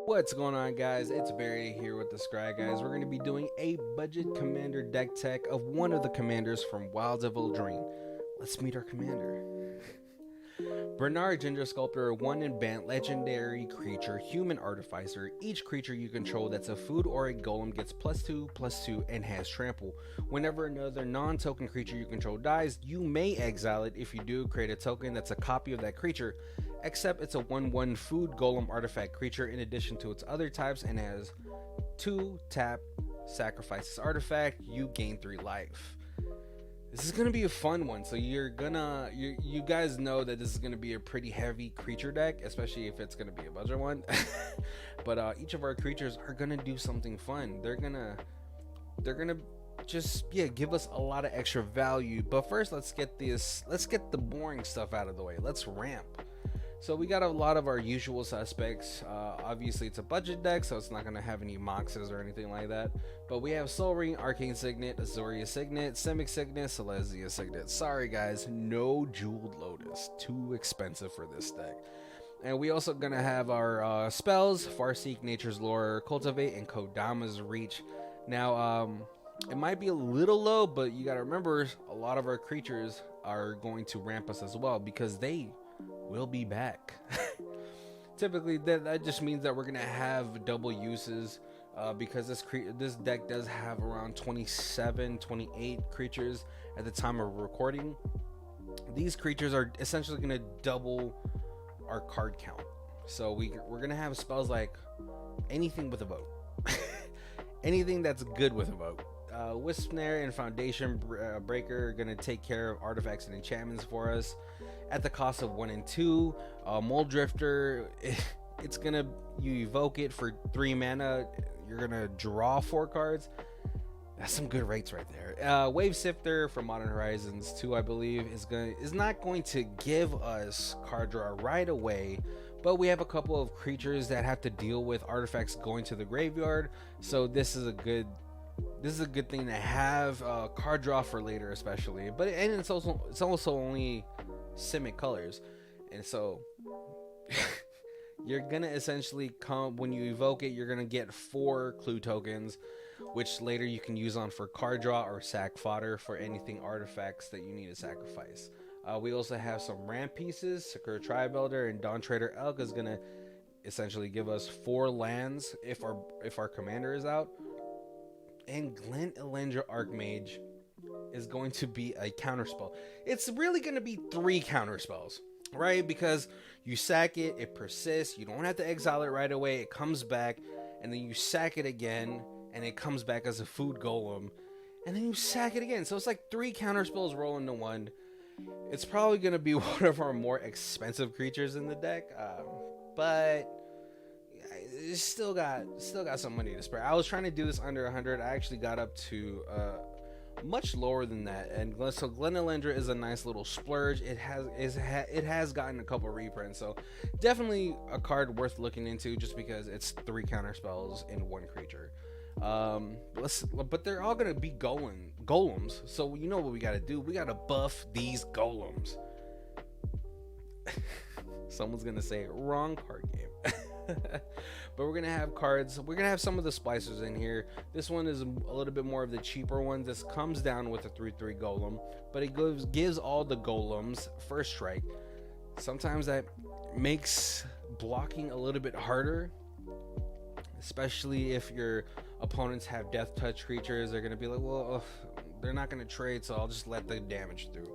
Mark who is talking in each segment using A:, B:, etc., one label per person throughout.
A: What's going on, guys? It's Barry here with the Scryguystv. We're going to be doing a budget commander deck tech of one of the commanders from Wilds of Eldraine. Let's meet our commander. Brenard, Ginger Sculptor, 1 in Bant, legendary creature, human artificer. Each creature you control that's a food or a golem gets +2/+2 and has trample. Whenever another non-token creature you control dies, you may exile it. If you do, create a token that's a copy of that creature, except it's a 1/1 food golem artifact creature in addition to its other types, and has 2 tap, sacrifice this artifact, you gain 3 life. This is gonna be a fun one, so you guys know that this is gonna be a pretty heavy creature deck, especially if it's gonna be a budget one. But each of our creatures are gonna do something fun. They're gonna just give us a lot of extra value. But first, let's get the boring stuff out of the way. Let's ramp. So we got a lot of our usual suspects. Obviously it's a budget deck, so it's not going to have any moxes or anything like that. But we have Soul Ring, Arcane Signet, Azuria Signet, Simic Signet, Silesia Signet. Sorry guys, no Jeweled Lotus. Too expensive for this deck. And we also going to have our spells, Farseek, Nature's Lore, Cultivate, and Kodama's Reach. Now, it might be a little low, but you got to remember, a lot of our creatures are going to ramp us as well, because they will be back. Typically that just means that we're gonna have double uses, because this deck does have around 27-28 creatures at the time of recording. These creatures are essentially gonna double our card count, so we're gonna have spells like anything with a vote. Anything that's good with a vote. Wisp Snare and Foundation Breaker are going to take care of artifacts and enchantments for us at the cost of 1 and 2. Mold Drifter, it's going to, you evoke it for 3 mana, you're going to draw 4 cards. That's some good rates right there. Wave Sifter from Modern Horizons 2, I believe, is not going to give us card draw right away, but we have a couple of creatures that have to deal with artifacts going to the graveyard, so this is a good thing to have, card draw for later especially. But it's also only Simic colors, and so you're gonna essentially when you evoke it, you're gonna get 4 clue tokens, which later you can use on for card draw or sack fodder for anything artifacts that you need to sacrifice. We also have some ramp pieces. Sakura Tribe Elder and Dawn Trader Elk is gonna essentially give us 4 lands if our commander is out. And Glen Elendra Archmage is going to be a counterspell. It's really going to be 3 counterspells, right? Because you sack it, it persists, you don't have to exile it right away, it comes back, and then you sack it again, and it comes back as a food golem, and then you sack it again. So it's like 3 counterspells roll into 1. It's probably going to be one of our more expensive creatures in the deck, but it's still got some money to spare. I was trying to do this under 100. I actually got up to much lower than that, and so Glen Elendra is a nice little splurge. It has gotten a couple reprints, so definitely a card worth looking into, just because it's 3 counter spells in 1 creature. But they're all gonna be golems, so you know what we gotta do. We gotta buff these golems. Someone's gonna say wrong card game. But we're gonna have cards. We're gonna have some of the splicers in here. This one is a little bit more of the cheaper one. This comes down with a 3/3 golem, but it gives all the golems first strike. Sometimes that makes blocking a little bit harder, especially if your opponents have death touch creatures. They're gonna be like, well, they're not gonna trade, so I'll just let the damage through.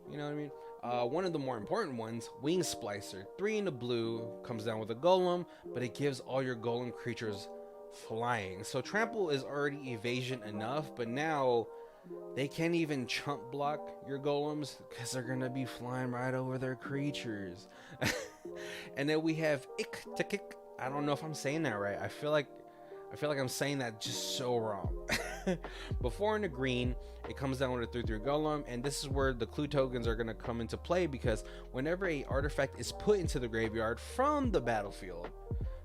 A: You know what I mean? One of the more important ones, Wing Splicer, 3 in the blue, comes down with a golem, but it gives all your golem creatures flying. So trample is already evasion enough, but now they can't even chump block your golems because they're gonna be flying right over their creatures. And then we have Iktikik. I don't know if I'm saying that right. I feel like I'm saying that just so wrong. Before in the green, it comes down with a 3/3 golem, and this is where the clue tokens are going to come into play, because whenever a artifact is put into the graveyard from the battlefield,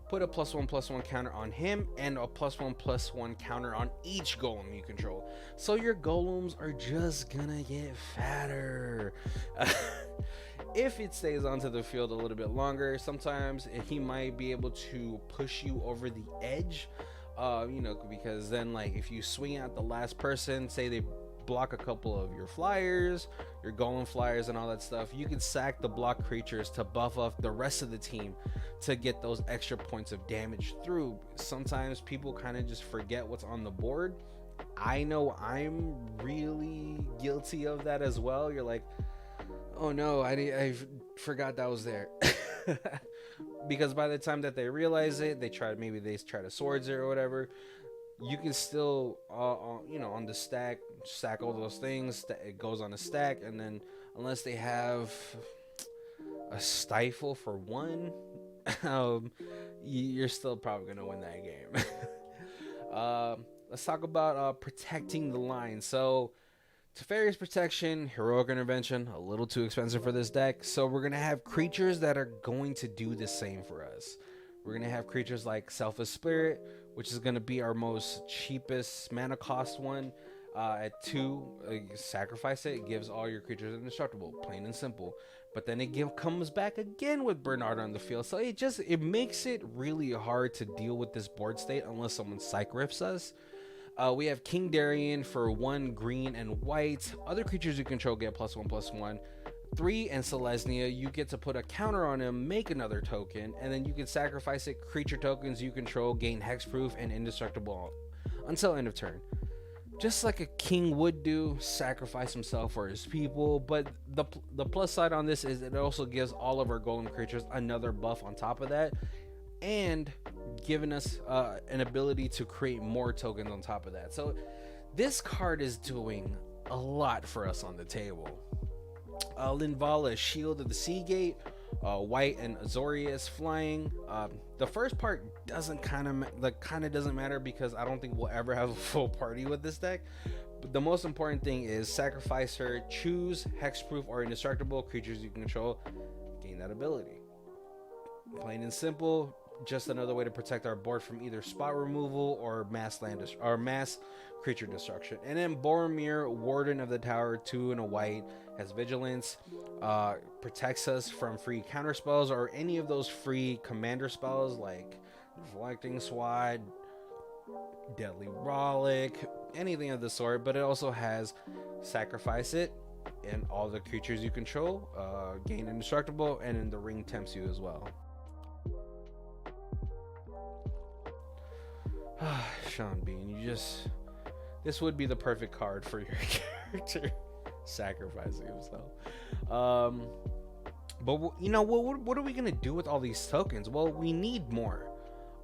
A: put a +1/+1 counter on him and a +1/+1 counter on each golem you control. So your golems are just gonna get fatter. If it stays onto the field a little bit longer, sometimes he might be able to push you over the edge. Because then, like, if you swing at the last person, say they block a couple of your flyers, your golem flyers and all that stuff, you can sack the block creatures to buff up the rest of the team to get those extra points of damage through. Sometimes people kind of just forget what's on the board. I know I'm really guilty of that as well. You're like, oh no, I forgot that was there. Because by the time that they realize it, they try to swords it or whatever. You can still on the stack all those things that it goes on a stack, and then unless they have a stifle for one, you're still probably gonna win that game. Let's talk about protecting the line. So Teferi's Protection, Heroic Intervention, a little too expensive for this deck. So we're going to have creatures that are going to do the same for us. We're going to have creatures like Selfless Spirit, which is going to be our most cheapest mana cost one. At 2, sacrifice it. It gives all your creatures indestructible, plain and simple. But then it comes back again with Brenard on the field. So it makes it really hard to deal with this board state unless someone psych rips us. We have King Darien for 1 green and white. Other creatures you control get +1/+1. 3 and Selesnya, you get to put a counter on him, make another token, and then you can sacrifice it. Creature tokens you control gain hexproof and indestructible until end of turn. Just like a king would do, sacrifice himself for his people. But the plus side on this is it also gives all of our golem creatures another buff on top of that, and giving us an ability to create more tokens on top of that. So this card is doing a lot for us on the table. Linvala, Shield of the Seagate, white and Azorius flying. The first part doesn't doesn't matter because I don't think we'll ever have a full party with this deck. But the most important thing is sacrifice her, choose hexproof or indestructible creatures you control, gain that ability. Plain and simple. Just another way to protect our board from either spot removal or mass creature destruction. And then Boromir, Warden of the Tower, 2 and a white, has vigilance, protects us from free counter spells or any of those free commander spells like Reflecting Sword, Deadly Rollick, anything of the sort. But it also has sacrifice it, and all the creatures you control gain indestructible, and then the ring tempts you as well. Sean Bean, this would be the perfect card for your character sacrificing himself. But what are we gonna do with all these tokens? Well, we need more.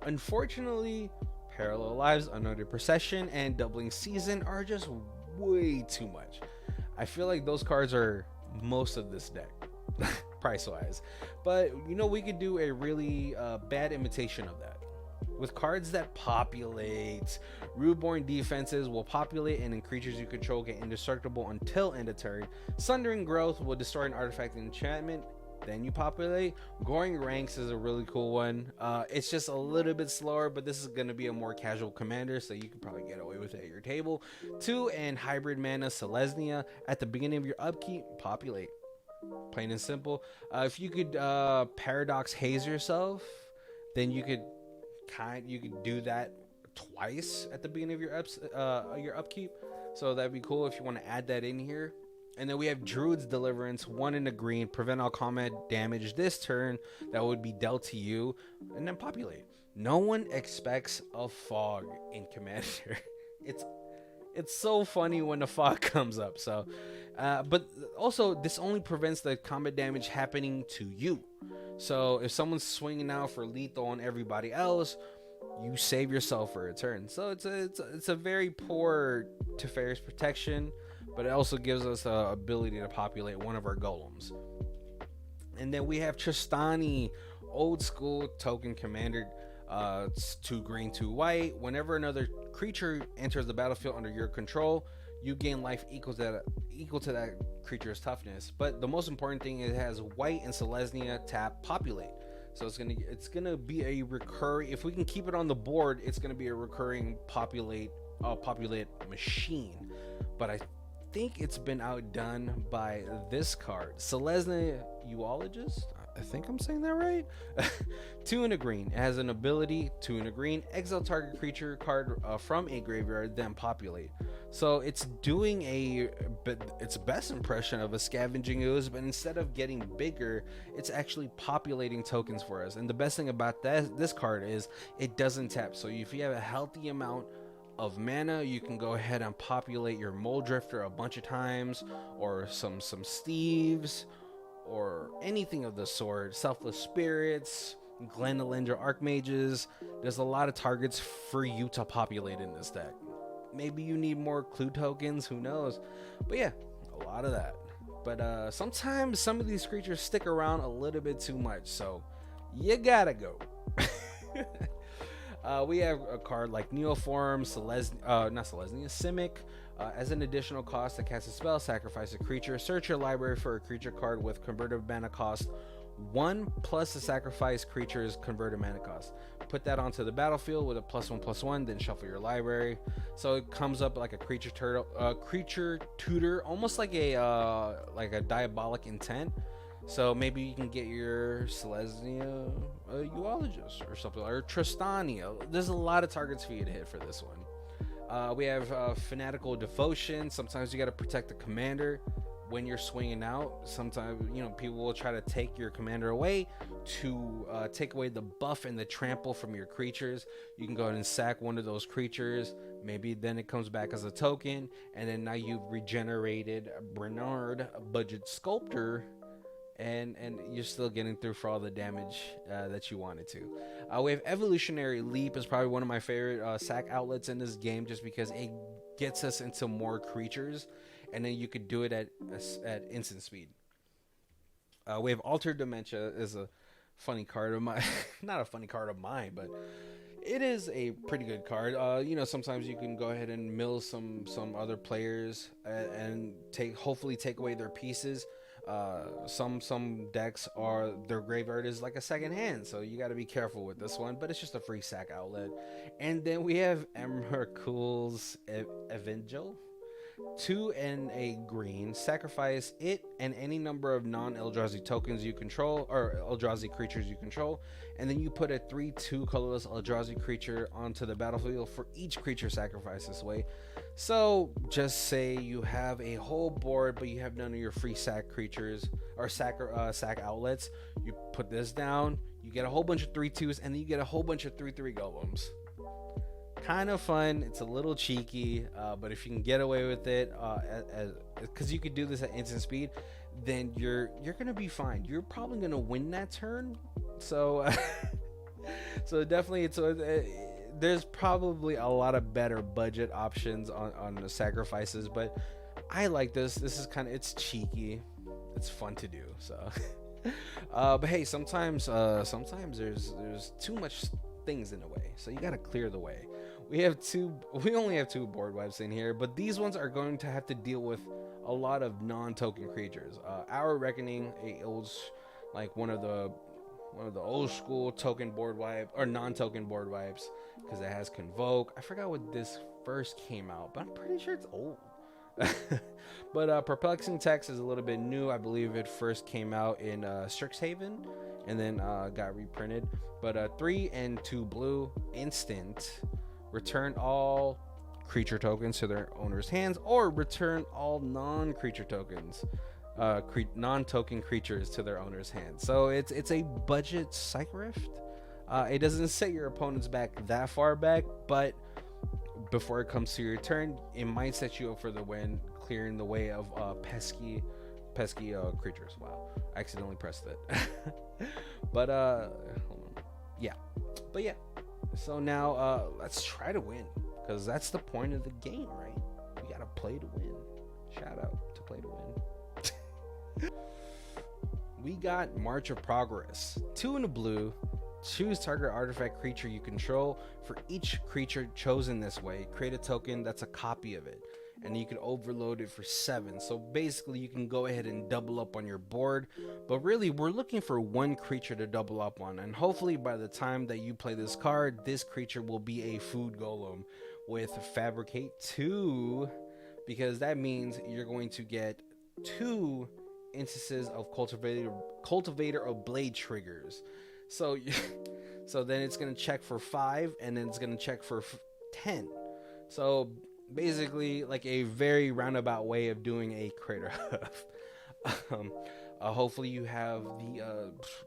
A: Unfortunately, Parallel Lives, Unnoted Procession, and Doubling Season are just way too much. I feel like those cards are most of this deck price wise, but we could do a really bad imitation of that. With cards that populate, Reborn Defenses will populate and then creatures you control get indestructible until end of turn. Sundering Growth will destroy an artifact and enchantment, then you populate. Goring Ranks is a really cool one. It's just a little bit slower, but this is going to be a more casual commander, so you can probably get away with it at your table. 2 and Hybrid Mana, Selesnya. At the beginning of your upkeep, populate. Plain and simple. If you could Paradox Haze yourself, then you could do that twice at the beginning of your upkeep, so that'd be cool if you want to add that in here. And then we have Druid's Deliverance, 1 in the green, prevent all combat damage this turn that would be dealt to you, and then populate. No one expects a fog in Commander. It's so funny when the fog comes up. So but also this only prevents the combat damage happening to you. So if someone's swinging out for lethal on everybody else, you save yourself for a turn. So it's a very poor Teferi's Protection, but it also gives us the ability to populate one of our golems. And then we have Tristani, old school token commander, 2 green, 2 white. Whenever another creature enters the battlefield under your control, you gain life equal to that creature's toughness. But the most important thing, it has white and Selesnya tap populate. So it's gonna be a recurring. If we can keep it on the board, it's gonna be a recurring populate machine. But I think it's been outdone by this card, Selesnya Uologist. I think I'm saying that right. 2 and a green. It has an ability, 2 and a green, exile target creature card from a graveyard, then populate. So it's doing its best impression of a Scavenging Ooze, but instead of getting bigger, it's actually populating tokens for us. And the best thing about this card is it doesn't tap. So if you have a healthy amount of mana, you can go ahead and populate your Mole Drifter a bunch of times, or some Steves, or anything of the sort. Selfless Spirits, Glenelendra Archmages. There's a lot of targets for you to populate in this deck. Maybe you need more clue tokens, who knows? But yeah, a lot of that. But sometimes some of these creatures stick around a little bit too much, so you gotta go. We have a card like Neoform, Simic. As an additional cost to cast a spell, sacrifice a creature. Search your library for a creature card with converted mana cost 1 plus the sacrifice creature's converted mana cost. Put that onto the battlefield with a +1/+1, then shuffle your library. So it comes up like a creature tutor, almost like a diabolic intent. So maybe you can get your Selesnya Uologist or something, or Tristania. There's a lot of targets for you to hit for this one. We have Fanatical Devotion. Sometimes you got to protect the commander when you're swinging out. Sometimes, people will try to take your commander away to take away the buff and the trample from your creatures. You can go ahead and sack one of those creatures. Maybe then it comes back as a token, and then now you've regenerated Brenard, Budget Sculptor, and you're still getting through for all the damage that you wanted to. We have Evolutionary Leap is probably one of my favorite sack outlets in this game, just because it gets us into more creatures, and then you could do it at instant speed. We have Altered Dementia is a funny card of mine. Not a funny card of mine, but it is a pretty good card. Sometimes you can go ahead and mill some other players and hopefully take away their pieces. Some decks their graveyard is like a second hand, so you got to be careful with this one, but it's just a free sack outlet. And then we have Emrakul's Evangel. 2 and a green. Sacrifice it and any number of non-Eldrazi tokens you control, or Eldrazi creatures you control, and then you put a 3/2 colorless Eldrazi creature onto the battlefield for each creature sacrificed this way. So just say you have a whole board, but you have none of your free sack creatures or sack outlets. You put this down, you get a whole bunch of 3/2s, and then you get a whole bunch of 3/3 golems. Kind of fun. It's a little cheeky, but if you can get away with it, because you could do this at instant speed, then you're gonna be fine. You're probably gonna win that turn. So, so definitely, there's probably a lot of better budget options on the sacrifices, but I like this. This is it's cheeky. It's fun to do. So, but hey, sometimes there's too much things in the way, so you gotta clear the way. We only have 2 board wipes in here, but these ones are going to have to deal with a lot of non-token creatures. Our Reckoning, one of the old school token board wipe or non-token board wipes, because it has Convoke. I forgot what this first came out, but I'm pretty sure it's old. But Perplexing Text is a little bit new. I believe it first came out in Strixhaven and then got reprinted. But 3 and 2 blue, instant. Return all creature tokens to their owner's hands, or return all non-creature tokens, non-token creatures to their owner's hands. So it's a budget Psych Rift. It doesn't set your opponents back that far back, but before it comes to your turn, it might set you up for the win, clearing the way of pesky creatures. Wow, I accidentally pressed it. But hold on. Yeah. So now let's try to win, because that's the point of the game, right? We gotta play to win. Shout out to Play to Win. We got March of Progress. 2 in the blue. Choose target artifact creature you control. For each creature chosen this way, create a token that's a copy of it. and you can overload it for 7. So basically you can go ahead and double up on your board, but really we're looking for one creature to double up on, and hopefully by the time that you play this card, this creature will be a food golem with fabricate 2, because that means you're going to get 2 instances of cultivator of blade triggers. So so then it's going to check for 5, and then it's going to check for 10. So basically like a very roundabout way of doing a crater hoof. Hopefully you have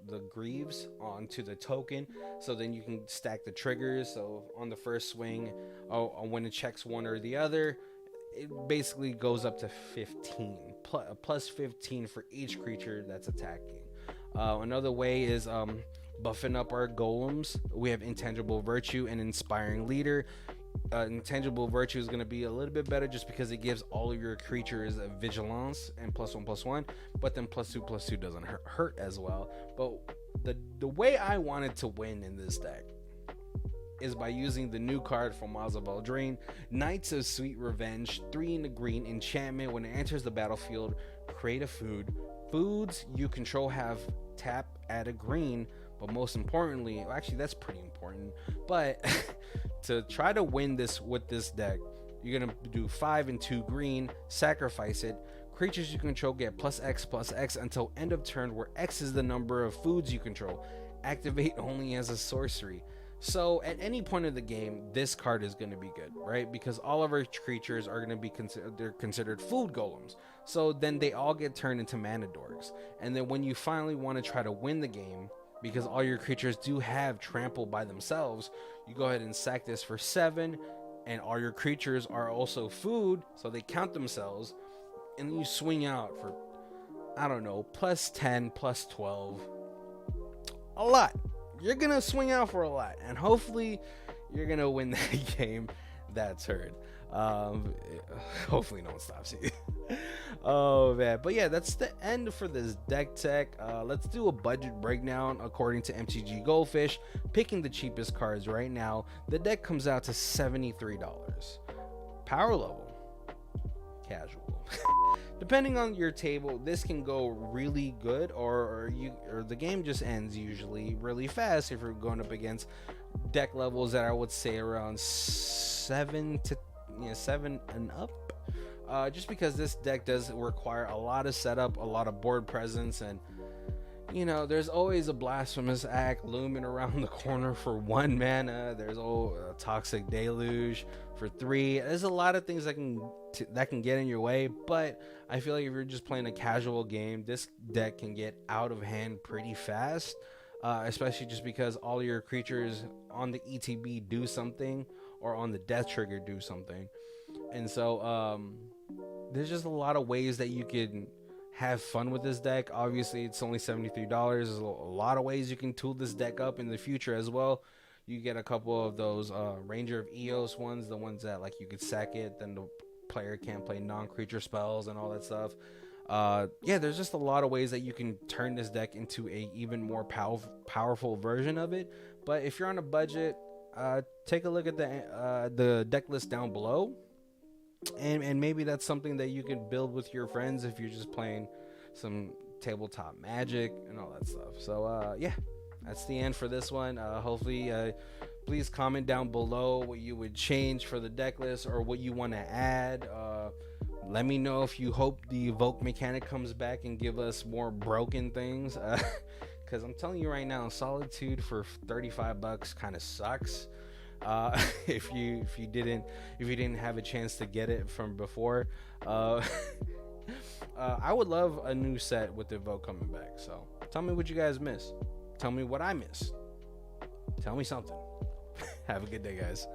A: the greaves onto the token, so then you can stack the triggers. So on the first swing, when it checks one or the other, it basically goes up to 15, plus 15 for each creature that's attacking. Another way is buffing up our golems. We have Intangible Virtue and Inspiring Leader. Intangible Virtue is going to be a little bit better just because it gives all of your creatures a vigilance and +1/+1, but then +2/+2 doesn't hurt as well. But the way I wanted to win in this deck is by using the new card from Miles of Eldraine, Knights of Sweet Revenge, 3 in the green enchantment. When it enters the battlefield, create a food. Foods you control have tap, add a green, but most importantly, actually that's pretty important, but to try to win this with this deck, you're gonna do 5 and 2 green, sacrifice it. Creatures you control get +X until end of turn, where X is the number of foods you control. Activate only as a sorcery. So at any point of the game, this card is going to be good, right? Because all of our creatures are going to be considered food golems. So then they all get turned into mana dorks. And then when you finally want to try to win the game, because all your creatures do have trample by themselves, you go ahead and sack this for 7, and all your creatures are also food, so they count themselves, and then you swing out for, I don't know, +10, +12, a lot. You're gonna swing out for a lot, and hopefully you're gonna win that game. That's heard. Hopefully no one stops you. Oh man, but yeah, that's the end for this deck tech. Let's do a budget breakdown according to MTG Goldfish, picking the cheapest cards right now. The deck comes out to $73. Power level, casual. Depending on your table, this can go really good, or the game just ends usually really fast if you're going up against deck levels that I would say around 7 and up. Just because this deck does require a lot of setup, a lot of board presence, and you know, there's always a Blasphemous Act looming around the corner for 1 mana. There's a Toxic Deluge for 3. There's a lot of things that can get in your way, but I feel like if you're just playing a casual game, this deck can get out of hand pretty fast, especially just because all your creatures on the ETB do something, or on the death trigger do something. And so there's just a lot of ways that you can have fun with this deck. Obviously it's only $73. There's a lot of ways you can tool this deck up in the future as well. You get a couple of those Ranger of Eos ones, the ones that like you could sack it, then the player can't play non-creature spells and all that stuff. Yeah, there's just a lot of ways that you can turn this deck into a even more powerful version of it. But if you're on a budget, take a look at the deck list down below, and maybe that's something that you can build with your friends if you're just playing some tabletop Magic and all that stuff. So yeah, that's the end for this one. Hopefully please comment down below what you would change for the deck list, or what you want to add. Let me know if you hope the evoke mechanic comes back and give us more broken things, because I'm telling you right now, Solitude for $35 kind of sucks. If you didn't have a chance to get it from before, I would love a new set with the evoke coming back. So tell me what you guys miss. Tell me what I missed. Tell me something. Have a good day, guys.